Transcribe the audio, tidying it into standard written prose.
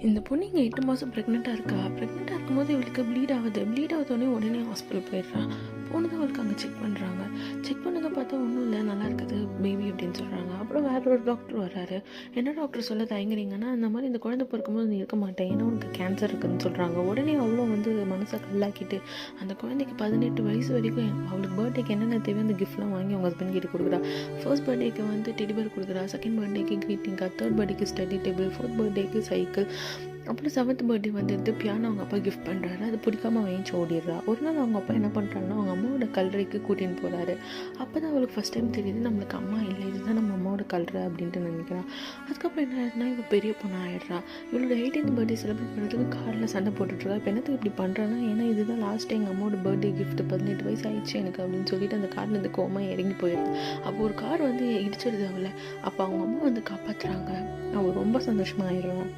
இந்த பொண்ணு இங்கே 8 மாதம் ப்ரெக்னெண்ட்டாக இருக்கா. ப்ரெக்னெண்ட்டாக இருக்கும்போது இவளுக்கு ப்ளீட் ஆகுதோடனே உடனே ஹாஸ்பிட்டல் போயிடுறான். போனதும் அவளுக்கு அங்கே செக் பண்ணுறாங்க. செக் பண்ணதை பார்த்தா ஒன்றும் இல்லை, நல்லா இருக்குது பேபி அப்படின்னு சொல்கிறாங்க. அப்புறம் வேற ஒரு டாக்டர் வர்றாரு. என்ன டாக்டர் சொல்ல தயங்குறீங்கன்னா, இந்த மாதிரி இந்த குழந்தை பிறக்கும்போது நீ இருக்க மாட்டேன், ஏன்னா உனக்கு கேன்சர் இருக்குதுன்னு சொல்கிறாங்க. உடனே அவ்வளோ மனசை கல்லாக்கிட்டு அந்த குழந்தைக்கு 18 வயசு வரைக்கும் அவளுக்கு பர்த்டேக்கு என்னென்ன தேவையோ அந்த கிஃப்ட்லாம் வாங்கி அவங்க ஹஸ்பண்ட் கிட்ட கொடுக்குறா. ஃபர்ஸ்ட் பர்த்டேக்கு டெடிபர் கொடுக்குறா, செகண்ட் பர்த்டேக்கு க்ரீட்டிங் கார்டு, தேர்ட் பர்த்டேக்கு ஸ்டடி டேபிள், ஃபோர்த் பர்த்டேக்கு சைக்கிள், அப்புறம் 7th பர்த்டே எடுத்து பியானோ அவங்க அப்பா கிஃப்ட் பண்ணுறாரு. அது பிடிக்காம வாங்கி ஓடிடுறா. ஒரு நாள் அவங்க அப்பா என்ன பண்ணுறாங்கன்னா, அவங்க அம்மாவோட கல்லறைக்கு கூட்டின்னு போகிறாரு. அப்போ தான் அவளுக்கு ஃபஸ்ட் டைம் தெரியுது நம்மளுக்கு அம்மா இல்லை, இதுதான் நம்ம அம்மாவோட கல்லறை அப்படின்ட்டு நினைக்கிறான். அதுக்கப்புறம் என்ன ஆயிடுனா, இவள் பெரிய பொண்ணு ஆகிடுறா. இவளோட 18th பர்த்டே செலிப்ரேட் பண்ணுறதுக்கு காரில் சண்டை போட்டுட்ருக்கா. இப்போ என்னத்துக்கு இப்படி பண்ணுறான்னா, ஏன்னா இதுதான் லாஸ்ட் டைம் அம்மாவோட பர்த்டே கிஃப்ட், 18 வயசு ஆயிடுச்சு எனக்கு அப்படின்னு சொல்லிட்டு அந்த கார்லேருந்து கோமா இறங்கி போயிடுது. அப்போ ஒரு கார் இடிச்சிடுது அவளை. அப்போ அவங்க அம்மா காப்பாற்றுறாங்க. அவள் ரொம்ப சந்தோஷமாக ஆயிடுவான்.